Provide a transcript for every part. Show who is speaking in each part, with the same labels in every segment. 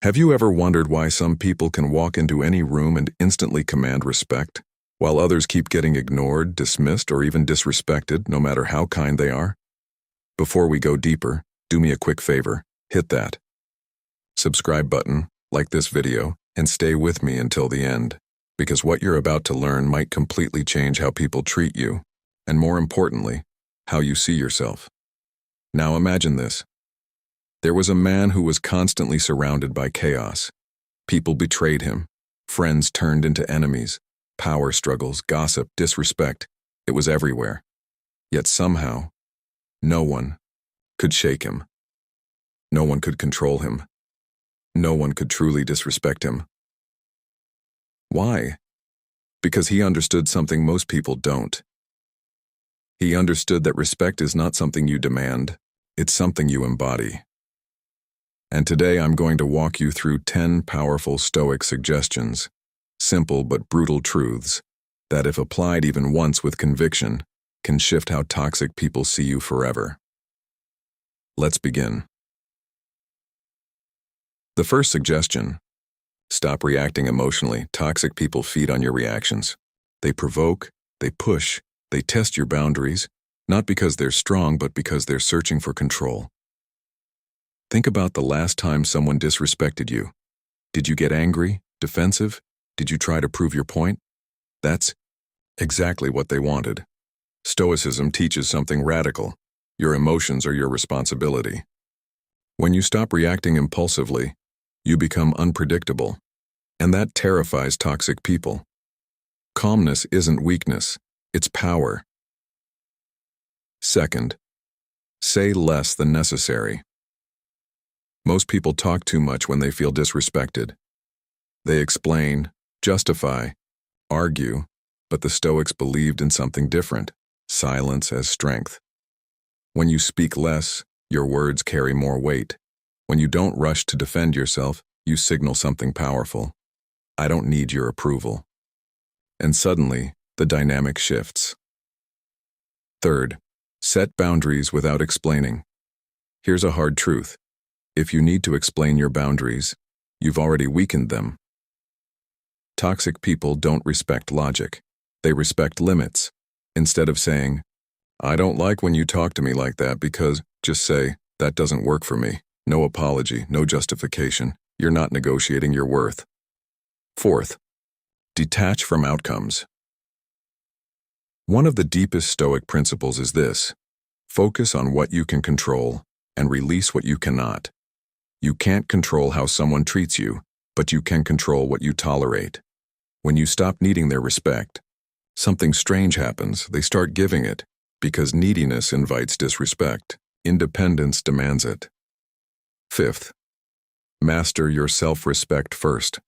Speaker 1: Have you ever wondered why some people can walk into any room and instantly command respect, while others keep getting ignored, dismissed, or even disrespected, no matter how kind they are? Before we go deeper, do me a quick favor, hit that subscribe button, like this video, and stay with me until the end, because what you're about to learn might completely change how people treat you, and more importantly, how you see yourself. Now imagine this. There was a man who was constantly surrounded by chaos. People betrayed him. Friends turned into enemies. Power struggles, gossip, disrespect. It was everywhere. Yet somehow, no one could shake him. No one could control him. No one could truly disrespect him. Why? Because he understood something most people don't. He understood that respect is not something you demand, it's something you embody. And today I'm going to walk you through 10 powerful Stoic suggestions, simple but brutal truths, that if applied even once with conviction, can shift how toxic people see you forever. Let's begin. The first suggestion: stop reacting emotionally. Toxic people feed on your reactions. They provoke, they push, they test your boundaries, not because they're strong, but because they're searching for control. Think about the last time someone disrespected you. Did you get angry, defensive? Did you try to prove your point? That's exactly what they wanted. Stoicism teaches something radical. Your emotions are your responsibility. When you stop reacting impulsively, you become unpredictable, and that terrifies toxic people. Calmness isn't weakness, it's power. Second, say less than necessary. Most people talk too much when they feel disrespected. They explain, justify, argue, but the Stoics believed in something different: silence as strength. When you speak less, your words carry more weight. When you don't rush to defend yourself, you signal something powerful. I don't need your approval. And suddenly, the dynamic shifts. Third, set boundaries without explaining. Here's a hard truth. If you need to explain your boundaries, you've already weakened them. Toxic people don't respect logic. They respect limits. Instead of saying, "I don't like when you talk to me like that," just say, "That doesn't work for me." No apology, no justification. You're not negotiating your worth. Fourth, detach from outcomes. One of the deepest Stoic principles is this: focus on what you can control and release what you cannot. You can't control how someone treats you, but you can control what you tolerate. When you stop needing their respect, something strange happens. They start giving it, because neediness invites disrespect. Independence demands it. Fifth, master your self-respect first.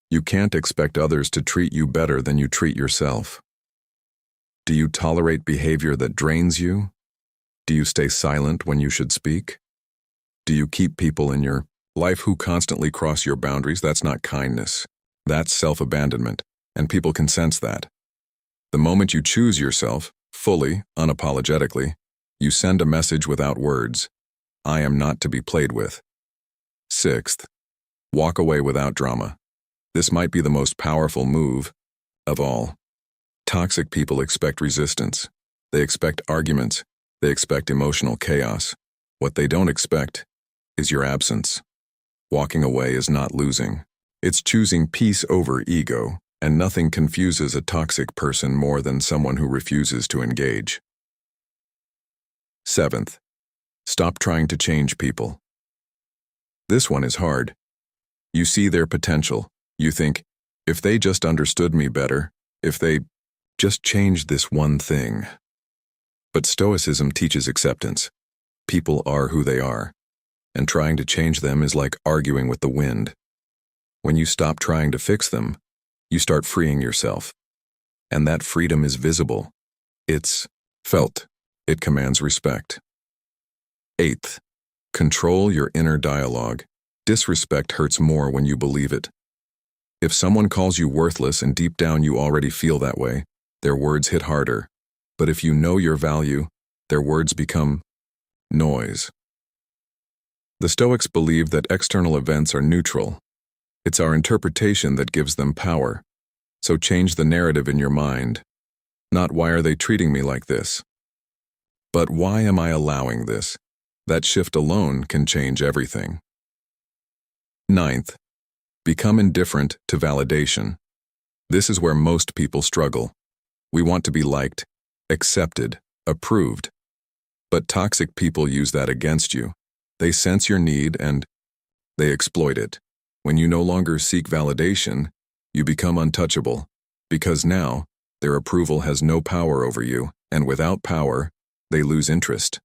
Speaker 1: You can't expect others to treat you better than you treat yourself. Do you tolerate behavior that drains you? Do you stay silent when you should speak? Do you keep people in your life who constantly cross your boundaries? That's not kindness. That's self-abandonment, and people can sense that. The moment you choose yourself, fully, unapologetically, you send a message without words: I am not to be played with. Sixth, walk away without drama. This might be the most powerful move of all. Toxic people expect resistance. They expect arguments. They expect emotional chaos. What they don't expect is your absence. Walking away is not losing. It's choosing peace over ego, and nothing confuses a toxic person more than someone who refuses to engage. Seventh, stop trying to change people. This one is hard. You see their potential. You think, if they just understood me better, if they just changed this one thing. But Stoicism teaches acceptance. People are who they are, and trying to change them is like arguing with the wind. When you stop trying to fix them, you start freeing yourself. And that freedom is visible. It's felt. It commands respect. Eighth, control your inner dialogue. Disrespect hurts more when you believe it. If someone calls you worthless and deep down you already feel that way, their words hit harder. But if you know your value, their words become noise. The Stoics believe that external events are neutral. It's our interpretation that gives them power. So change the narrative in your mind. Not why are they treating me like this? But why am I allowing this? That shift alone can change everything. Ninth, become indifferent to validation. This is where most people struggle. We want to be liked, accepted, approved. But toxic people use that against you. They sense your need and they exploit it. When you no longer seek validation, you become untouchable, because now their approval has no power over you, and without power, they lose interest.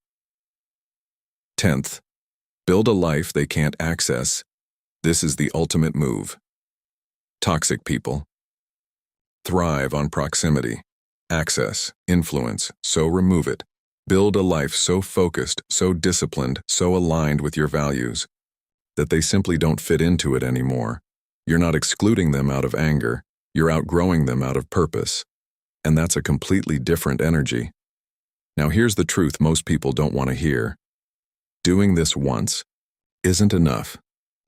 Speaker 1: 10th, build a life they can't access. This is the ultimate move. Toxic people thrive on proximity, access, influence, so remove it. Build a life so focused, so disciplined, so aligned with your values, that they simply don't fit into it anymore. You're not excluding them out of anger, you're outgrowing them out of purpose. And that's a completely different energy. Now here's the truth most people don't want to hear. Doing this once isn't enough.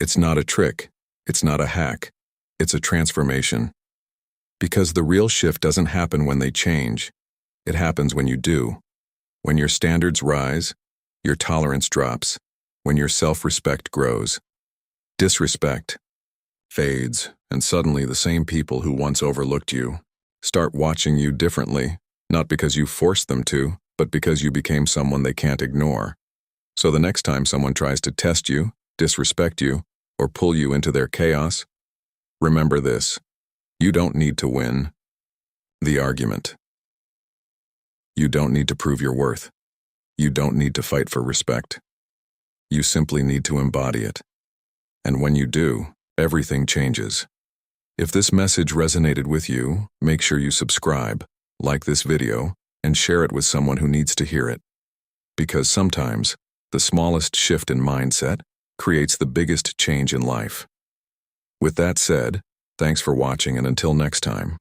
Speaker 1: It's not a trick. It's not a hack. It's a transformation. Because the real shift doesn't happen when they change. It happens when you do. When your standards rise, your tolerance drops. When your self-respect grows. Disrespect fades, and suddenly the same people who once overlooked you start watching you differently, not because you forced them to, but because you became someone they can't ignore. So the next time someone tries to test you, disrespect you, or pull you into their chaos, remember this: you don't need to win the argument. You don't need to prove your worth. You don't need to fight for respect. You simply need to embody it. And when you do, everything changes. If this message resonated with you, make sure you subscribe, like this video, and share it with someone who needs to hear it. Because sometimes, the smallest shift in mindset creates the biggest change in life. With that said, thanks for watching, and until next time.